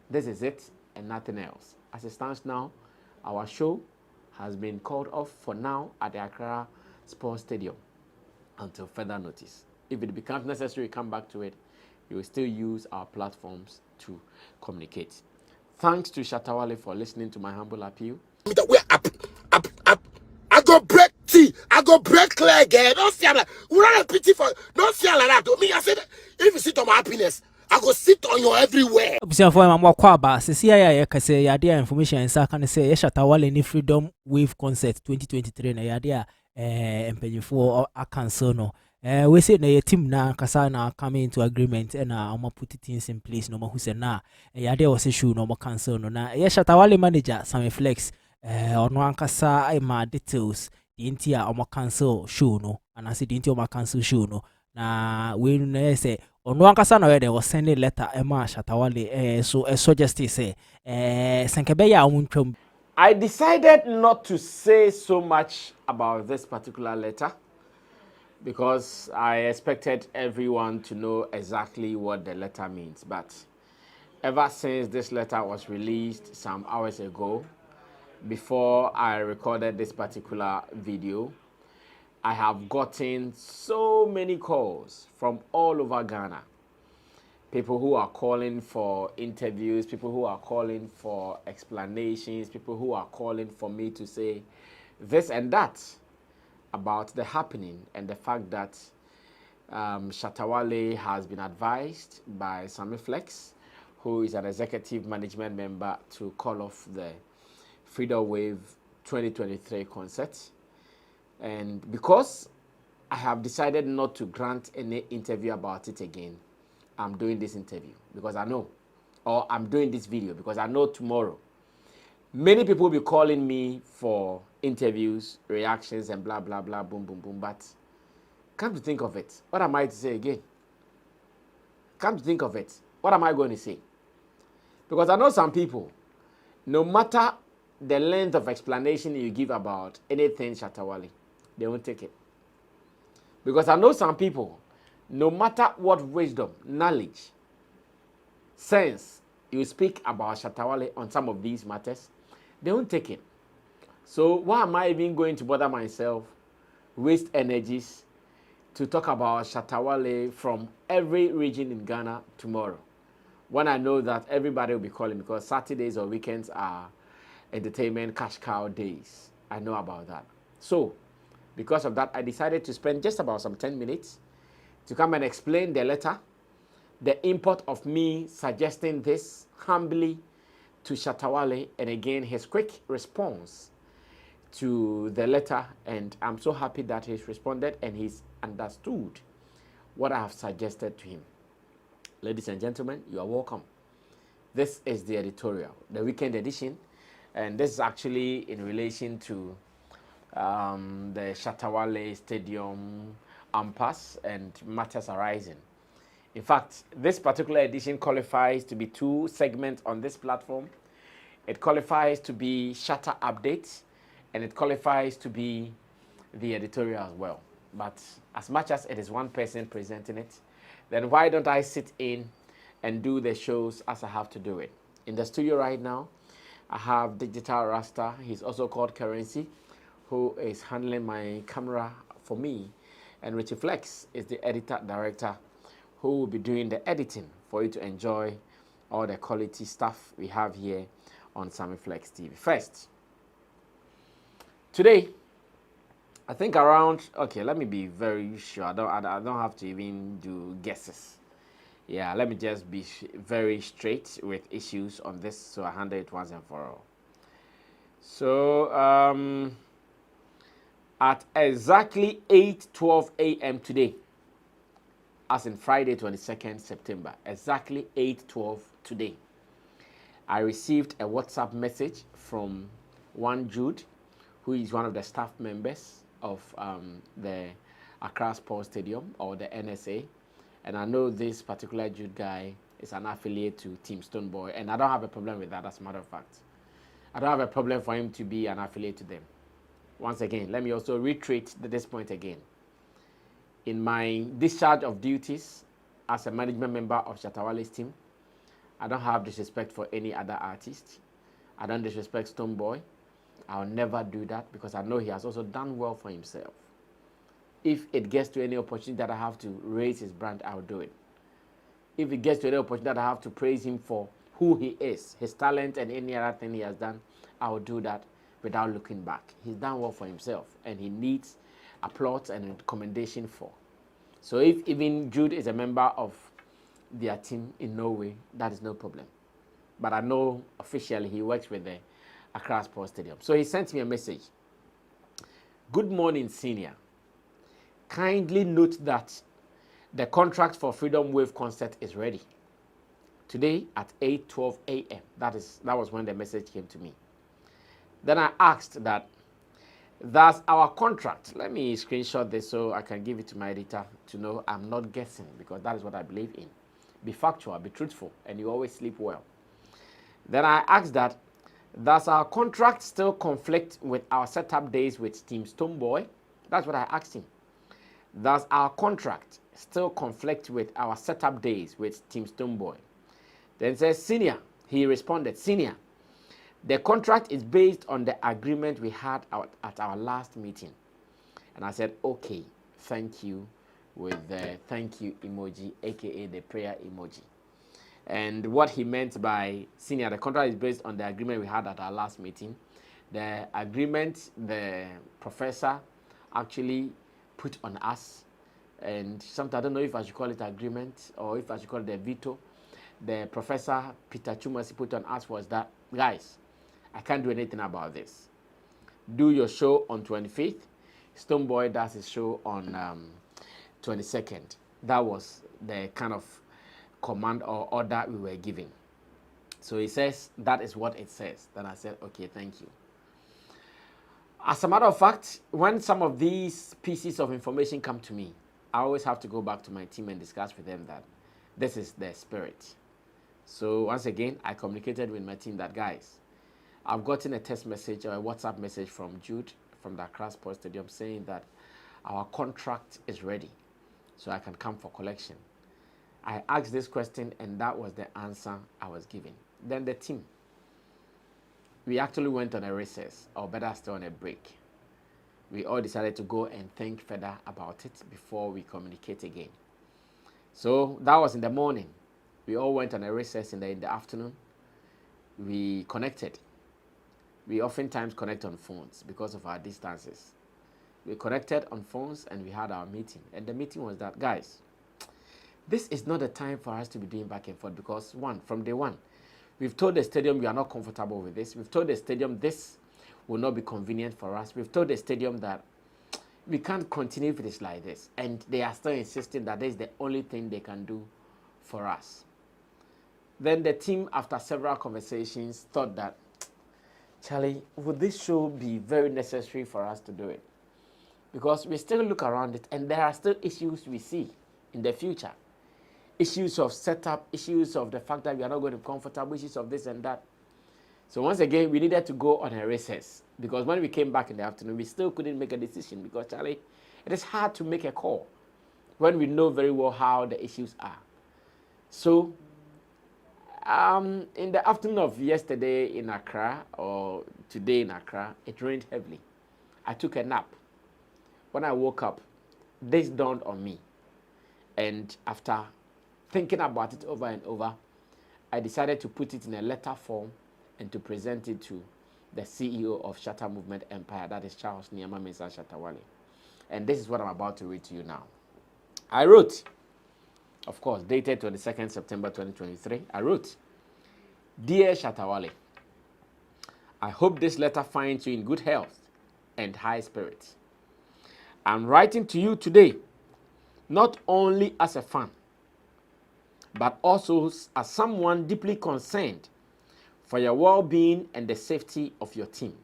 This is it and nothing else. As it stands now, our show has been called off for now at the Accra Sports Stadium until further notice. If it becomes necessary, come back to it. You will still use our platforms to communicate. Thanks to Shatta Wale for listening to my humble appeal. We're up. I go break tea. I go break leg. Don't see I'm like, we're not a pity for. Don't see I'm like that. Me, I said, if you sit on my happiness, I go sit on your everywhere. Busiafo ma mo kwa ba sisi ya kase ya dia information nsa kan say ya Shatta Wale ni Freedom Wave Concert 2023 na ya dia empanyifo a cancel no we say na your team na kasa na come into agreement and na put things in place no mo hu say na ya dia was show no mo cancel no na ya Shatta Wale manager Sam Flex ono ankasa ai ma details the intia omo cancel show no and I say the intia omo cancel show no na we no say ono ankasa na we was send a letter Emma Shatta Wale so just say senkebe ya untwam. I decided not to say so much about this particular letter because I expected everyone to know exactly what the letter means. But ever since this letter was released some hours ago, before I recorded this particular video, I have gotten so many calls from all over Ghana. People who are calling for interviews, people who are calling for explanations, people who are calling for me to say this and that about the happening and the fact that Shatta Wale has been advised by Sammy Flex, who is an executive management member, to call off the Freedom Wave 2023 concert. And because I have decided not to grant any interview about it again, I'm doing this interview because I know, or I'm doing this video because I know tomorrow many people will be calling me for interviews, reactions, and blah, blah, blah, boom, boom, boom. But come to think of it, what am I to say again? Come to think of it, what am I going to say? Because I know some people, no matter the length of explanation you give about anything Shatta Wale, they won't take it. Because I know some people, no matter what wisdom, knowledge, sense you speak about Shatta Wale on some of these matters, they won't take it. So why am I even going to bother myself, waste energies to talk about Shatta Wale from every region in Ghana tomorrow, when I know that everybody will be calling because Saturdays or weekends are entertainment cash cow days. I know about that. So because of that, I decided to spend just about some 10 minutes to come and explain the letter, the import of me suggesting this humbly to Shatta Wale, and again his quick response to the letter. And I'm so happy that he's responded and he's understood what I have suggested to him. Ladies and gentlemen, you are welcome. This is the editorial, the weekend edition, and this is actually in relation to the Shatta Wale Stadium impasse and matters arising. In fact, this particular edition qualifies to be two segments on this platform. It qualifies to be Shatta updates, and it qualifies to be the editorial as well. But as much as it is one person presenting it, then why don't I sit in and do the shows as I have to do it? In the studio right now, I have Digital Rasta. He's also called Currency, who is handling my camera for me. And Richie Flex is the editor director who will be doing the editing for you to enjoy all the quality stuff we have here on Sammy Flex TV. First, today, I think around, okay, let me be very sure. I don't have to even do guesses. Yeah, let me just be very straight with issues on this so I handle it once and for all. So, at exactly 8:12 a.m. today, as in Friday 22nd September, exactly 8:12 today, I received a WhatsApp message from one Jude, who is one of the staff members of the Accra Sports Stadium, or the NSA. And I know this particular Jude guy is an affiliate to Team Stoneboy, and I don't have a problem with that, as a matter of fact. I don't have a problem for him to be an affiliate to them. Once again, let me also reiterate this point again. In my discharge of duties as a management member of Shatta Wale's team, I don't have disrespect for any other artist. I don't disrespect Stonebwoy. I'll never do that because I know he has also done well for himself. If it gets to any opportunity that I have to raise his brand, I'll do it. If it gets to any opportunity that I have to praise him for who he is, his talent and any other thing he has done, I will do that without looking back. He's done well for himself and he needs applause and commendation for. So if even Jude is a member of their team in Norway, that is no problem. But I know officially he works with the Accra Sports Stadium. So he sent me a message. Good morning, senior. Kindly note that the contract for Freedom Wave concert is ready. Today at 8:12 a.m. That was when the message came to me. Then I asked that, that's our contract. Let me screenshot this so I can give it to my editor to know I'm not guessing, because that is what I believe in. Be factual, be truthful, and you always sleep well. Then I asked that, does our contract still conflict with our setup days with Team Stonebwoy? That's what I asked him. Does our contract still conflict with our setup days with Team Stonebwoy? Then says, senior, he responded, senior, the contract is based on the agreement we had at our last meeting. And I said, okay, thank you, with the thank you emoji, aka the prayer emoji. And what he meant by senior, the contract is based on the agreement we had at our last meeting. The agreement the professor actually put on us, and sometimes I don't know if I should call it agreement or if I should call it the veto. The professor Peter Chumasi put on us was that, guys, I can't do anything about this. Do your show on 25th. Stonebwoy does his show on 22nd. That was the kind of command or order we were given. So he says, that is what it says. Then I said, okay, thank you. As a matter of fact, when some of these pieces of information come to me, I always have to go back to my team and discuss with them that this is their spirit. So once again, I communicated with my team that, guys, I've gotten a text message or a WhatsApp message from Jude from the Accra Sports Stadium saying that our contract is ready, so I can come for collection. I asked this question and that was the answer I was given. Then the team, we actually went on a recess, or better still on a break. We all decided to go and think further about it before we communicate again. So that was in the morning. We all went on a recess in the afternoon. We connected. We oftentimes connect on phones because of our distances. We connected on phones and we had our meeting. And the meeting was that, guys, this is not the time for us to be doing back and forth because, one, from day one, we've told the stadium we are not comfortable with this. We've told the stadium this will not be convenient for us. We've told the stadium that we can't continue with this like this. And they are still insisting that this is the only thing they can do for us. Then the team, after several conversations, thought that, Charlie, would this show be very necessary for us to do it? Because we still look around it and there are still issues we see in the future. Issues of setup, issues of the fact that we are not going to be comfortable, issues of this and that. So once again, we needed to go on a recess because when we came back in the afternoon, we still couldn't make a decision because, Charlie, it is hard to make a call when we know very well how the issues are. So in the afternoon of yesterday in Accra, or today in Accra, it rained heavily. I took a nap. When I woke up, this dawned on me. And after thinking about it over and over, I decided to put it in a letter form and to present it to the CEO of Shatta Movement Empire, that is Charles Niyama Mensah Shatta Wale. And this is what I'm about to read to you now. I wrote, of course, dated 22nd September 2023, I wrote, Dear Shatta Wale, I hope this letter finds you in good health and high spirits. I'm writing to you today, not only as a fan, but also as someone deeply concerned for your well-being and the safety of your team.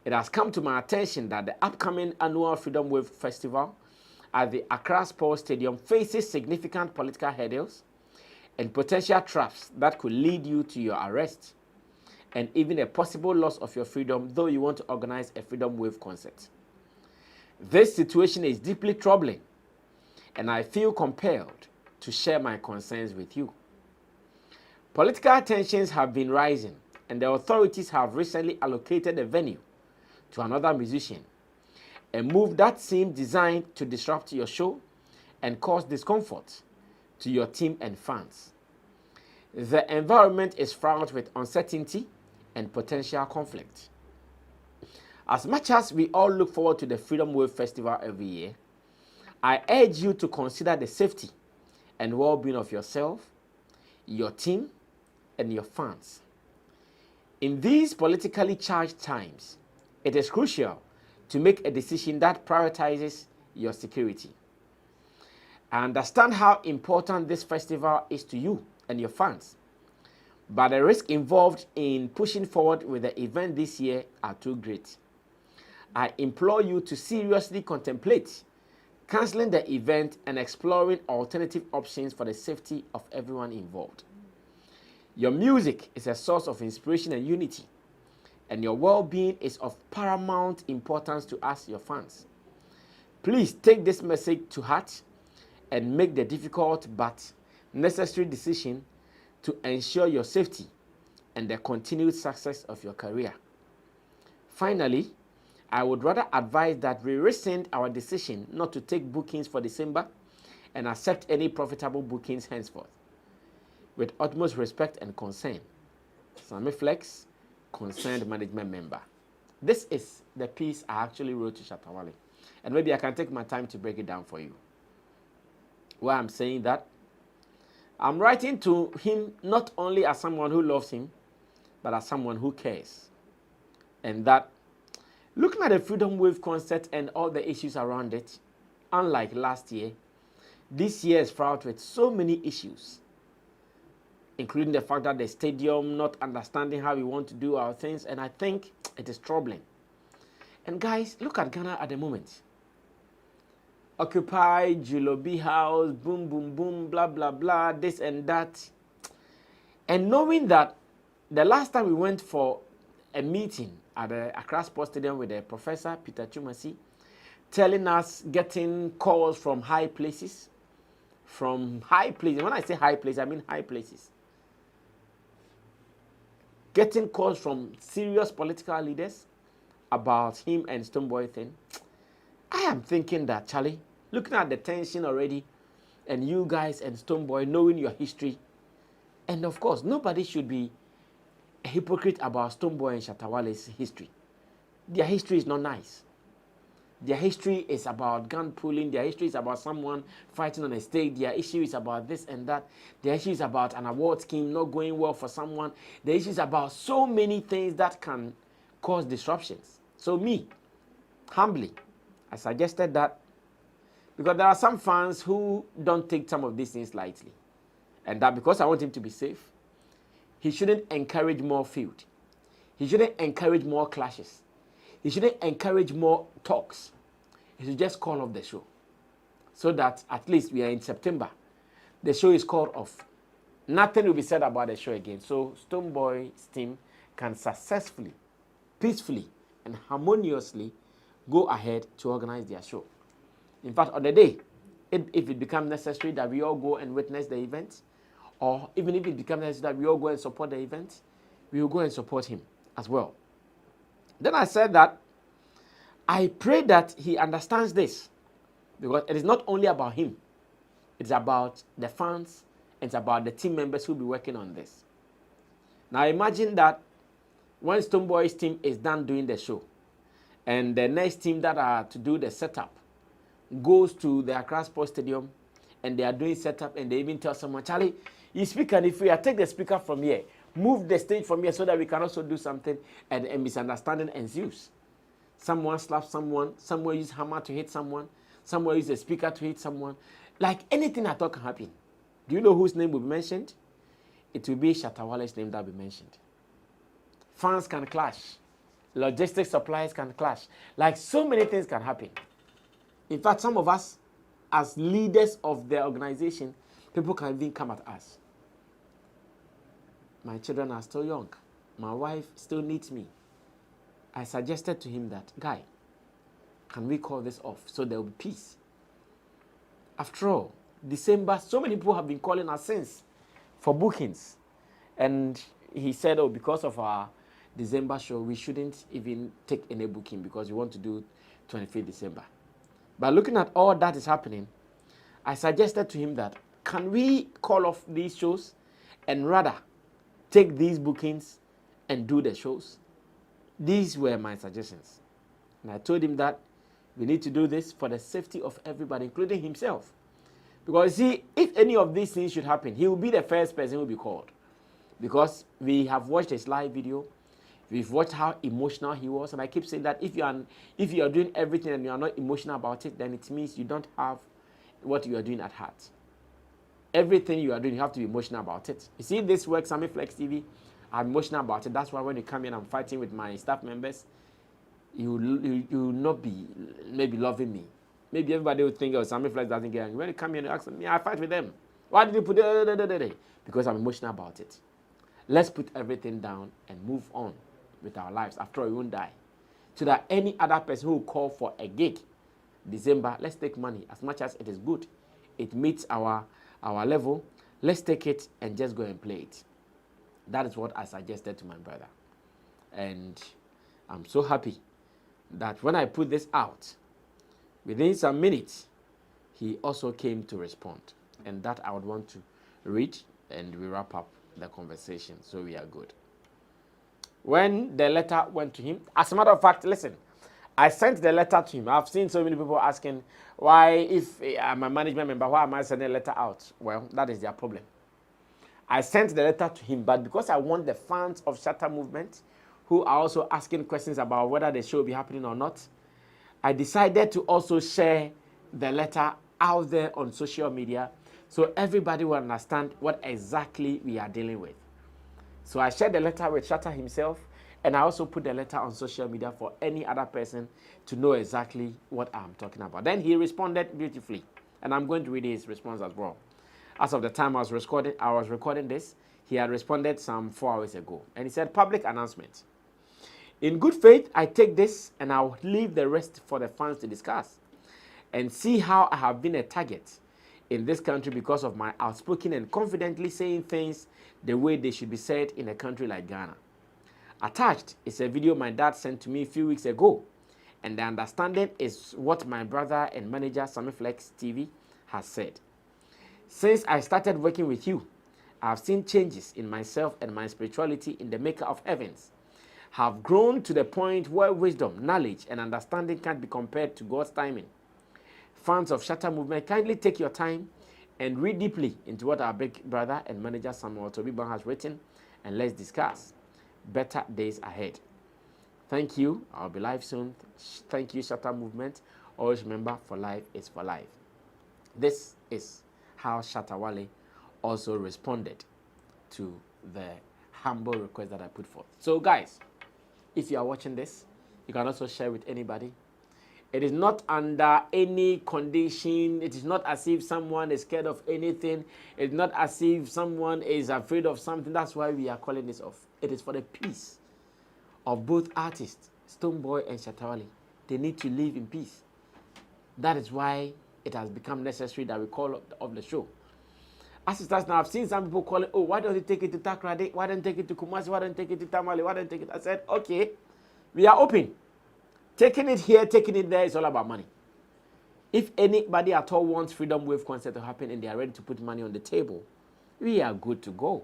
It has come to my attention that the upcoming annual Freedom Wave Festival at the Accra Sports Stadium faces significant political hurdles and potential traps that could lead you to your arrest and even a possible loss of your freedom, though you want to organize a Freedom Wave concert. This situation is deeply troubling, and I feel compelled to share my concerns with you. Political tensions have been rising, and the authorities have recently allocated a venue to another musician, a move that seemed designed to disrupt your show and cause discomfort to your team and fans. The environment is fraught with uncertainty and potential conflict. As much as we all look forward to the Freedom Wave Festival every year, I urge you to consider the safety and well-being of yourself, your team, and your fans. In these politically charged times, it is crucial to make a decision that prioritizes your security. I understand how important this festival is to you and your fans, but the risk involved in pushing forward with the event this year are too great. I implore you to seriously contemplate canceling the event and exploring alternative options for the safety of everyone involved. Your music is a source of inspiration and unity, and your well-being is of paramount importance to us, your fans. Please take this message to heart and make the difficult but necessary decision to ensure your safety and the continued success of your career. Finally, I would rather advise that we rescind our decision not to take bookings for December and accept any profitable bookings henceforth. With utmost respect and concern, Sammy Flex, concerned management member. This is the piece I actually wrote to Shatta Wale, and maybe I can take my time to break it down for you. Where I'm saying that I'm writing to him not only as someone who loves him, but as someone who cares. And that, looking at the Freedom Wave concert and all the issues around it, unlike last year, this year is fraught with so many issues, including the fact that the stadium not understanding how we want to do our things, and I think it is troubling. And guys, look at Ghana at the moment. Occupy, Julobi House, boom, boom, boom, blah, blah, blah, this and that. And knowing that the last time we went for a meeting at the Accra Sports Stadium with the Professor Peter Chumasi, telling us, getting calls from high places. From high places. When I say high places, I mean high places. Getting calls from serious political leaders about him and Stonebwoy thing. I am thinking that, Charlie, looking at the tension already, and you guys and Stonebwoy knowing your history, and of course, nobody should be a hypocrite about Stonebwoy and Shatta Wale's history. Their history is not nice. Their history is about gun pulling. Their history is about someone fighting on a stage. Their issue is about this and that. Their issue is about an award scheme not going well for someone. Their issue is about so many things that can cause disruptions. So me, humbly, I suggested that because there are some fans who don't take some of these things lightly. And that because I want him to be safe, he shouldn't encourage more feud. He shouldn't encourage more clashes. He shouldn't encourage more talks. He should just call off the show. So that at least we are in September. The show is called off. Nothing will be said about the show again. So Stonebwoy's team can successfully, peacefully, and harmoniously go ahead to organize their show. In fact, on the day, if it becomes necessary that we all go and witness the event, or even if it becomes necessary that we all go and support the event, we will go and support him as well. Then I said that I pray that he understands this, because it is not only about him, it's about the fans, it's about the team members who will be working on this. Now imagine that when Stonebwoy's team is done doing the show, and the next team that are to do the setup goes to the Accra Sports Stadium, and they are doing setup, and they even tell someone, Charlie, you speak, and if we take the speaker from here, move the stage from here so that we can also do something, and a misunderstanding ensues. Someone slaps someone, someone uses hammer to hit someone, someone uses a speaker to hit someone. Like anything at all can happen. Do you know whose name will be mentioned? It will be Shatta Wale's name that will be mentioned. Fans can clash. Logistics suppliers can clash. Like so many things can happen. In fact, some of us, as leaders of the organization, people can even come at us. My children are still young. My wife still needs me. I suggested to him that, guy, can we call this off so there will be peace? After all, December, so many people have been calling us since for bookings. And he said, oh, because of our December show, we shouldn't even take any booking because we want to do 25th December. But looking at all that is happening, I suggested to him that, can we call off these shows and rather take these bookings and do the shows? These were my suggestions. And I told him that we need to do this for the safety of everybody, including himself. Because see, if any of these things should happen, he will be the first person who will be called. Because we have watched his live video, we've watched how emotional he was, and I keep saying that if you are doing everything and you are not emotional about it, then it means you don't have what you are doing at heart. Everything you are doing, you have to be emotional about it. You see this work, Sammy Flex TV, I'm emotional about it. That's why when you come in, I'm fighting with my staff members. You will not be maybe loving me. Maybe everybody will think, oh, Sammy Flex doesn't get angry. When you come in, you ask me, I fight with them. Why did you put it? Because I'm emotional about it. Let's put everything down and move on with our lives. After all, we won't die. So that any other person who will call for a gig, December, let's take money. As much as it is good, it meets our level, let's take it and just go and play it. That is what I suggested to my brother. And I'm so happy that when I put this out, within some minutes, he also came to respond. And that I would want to read, and we wrap up the conversation, so we are good. When the letter went to him, as a matter of fact, listen, I sent the letter to him. I've seen so many people asking, why, if I'm a management member, why am I sending a letter out? Well, that is their problem. I sent the letter to him, but because I want the fans of Shatta Movement, who are also asking questions about whether the show will be happening or not, I decided to also share the letter out there on social media so everybody will understand what exactly we are dealing with. So I shared the letter with Shatta himself, and I also put the letter on social media for any other person to know exactly what I'm talking about. Then he responded beautifully, and I'm going to read his response as well. As of the time I was recording this, he had responded some 4 hours ago, and he said, public announcement. In good faith, I take this and I'll leave the rest for the fans to discuss and see how I have been a target in this country because of my outspoken and confidently saying things the way they should be said in a country like Ghana. Attached is a video my dad sent to me a few weeks ago, and the understanding is what my brother and manager Sammy Flex TV has said. Since I started working with you, I have seen changes in myself and my spirituality in the maker of heavens have grown to the point where wisdom, knowledge, and understanding can't be compared to God's timing. Fans of Shatta Movement, kindly take your time and read deeply into what our big brother and manager Samuel Tobiban has written, and let's discuss. Better days ahead. Thank you. I'll be live soon. Thank you, Shatta Movement. Always remember, for life is for life. This is how Shatta Wale also responded to the humble request that I put forth. So guys, if you are watching this, you can also share with anybody. It is not under any condition. It is not as if someone is scared of anything. It's not as if someone is afraid of something. That's why we are calling this off. It is for the peace of both artists, Stonebwoy and Shatta Wale. They need to live in peace. That is why it has become necessary that we call off the show. As it starts now, I've seen some people calling, oh, why don't you take it to Takrade? Why don't you take it to Kumasi? Why don't you take it to Tamale? Why don't you take it? I said, okay, we are open. Taking it here, taking it there is all about money. If anybody at all wants Freedom Wave concert to happen and they are ready to put money on the table, we are good to go.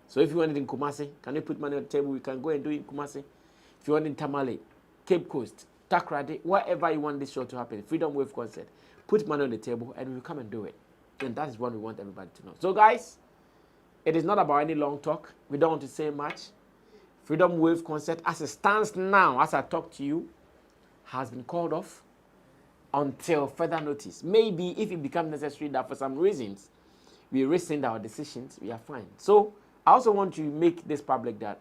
So if you want it in Kumasi, can you put money on the table? We can go and do it in Kumasi. If you want it in Tamale, Cape Coast, Takrade, wherever you want this show to happen, Freedom Wave concert, put money on the table and we'll come and do it. And that is what we want everybody to know. So guys, it is not about any long talk. We don't want to say much. Freedom Wave concert, as it stands now, as I talk to you, has been called off until further notice. Maybe if it becomes necessary that for some reasons we rescind our decisions, we are fine. So I also want to make this public that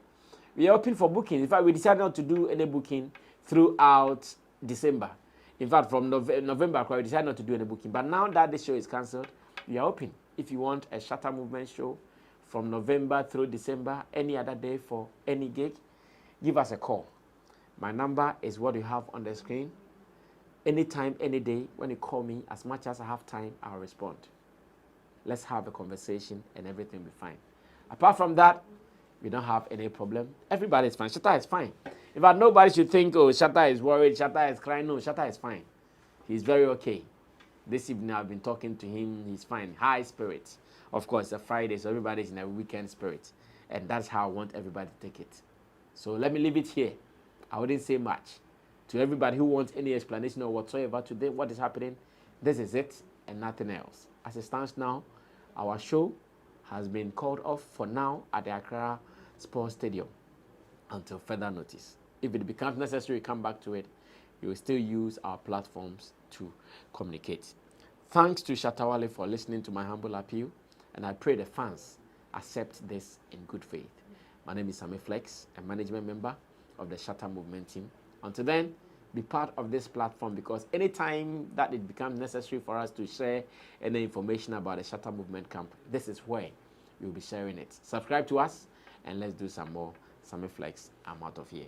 we are open for booking. In fact, we decided not to do any booking throughout December. In fact, from November, we decided not to do any booking. But now that the show is cancelled, we are open. If you want a Shatta Movement show from November through December, any other day for any gig, give us a call. My number is what you have on the screen. Anytime, any day, when you call me, as much as I have time, I'll respond. Let's have a conversation and everything will be fine. Apart from that, we don't have any problem. Everybody is fine. Shatta is fine. In fact, nobody should think, oh, Shatta is worried, Shatta is crying. No, Shatta is fine. He's very okay. This evening I've been talking to him. He's fine. High spirits. Of course, it's a Friday, so everybody's in a weekend spirit. And that's how I want everybody to take it. So let me leave it here. I wouldn't say much. To everybody who wants any explanation or whatsoever today, what is happening, this is it and nothing else. As it stands now, our show has been called off for now at the Accra Sports Stadium until further notice. If it becomes necessary, come back to it. We will still use our platforms to communicate. Thanks to Shatta Wale for listening to my humble appeal, and I pray the fans accept this in good faith. My name is Sammy Flex, a management member of the Shatta Movement team. Until then, be part of this platform, because anytime that it becomes necessary for us to share any information about the Shatta Movement camp, this is where we will be sharing it. Subscribe to us and let's do some more. Sammy Flex, I'm out of here.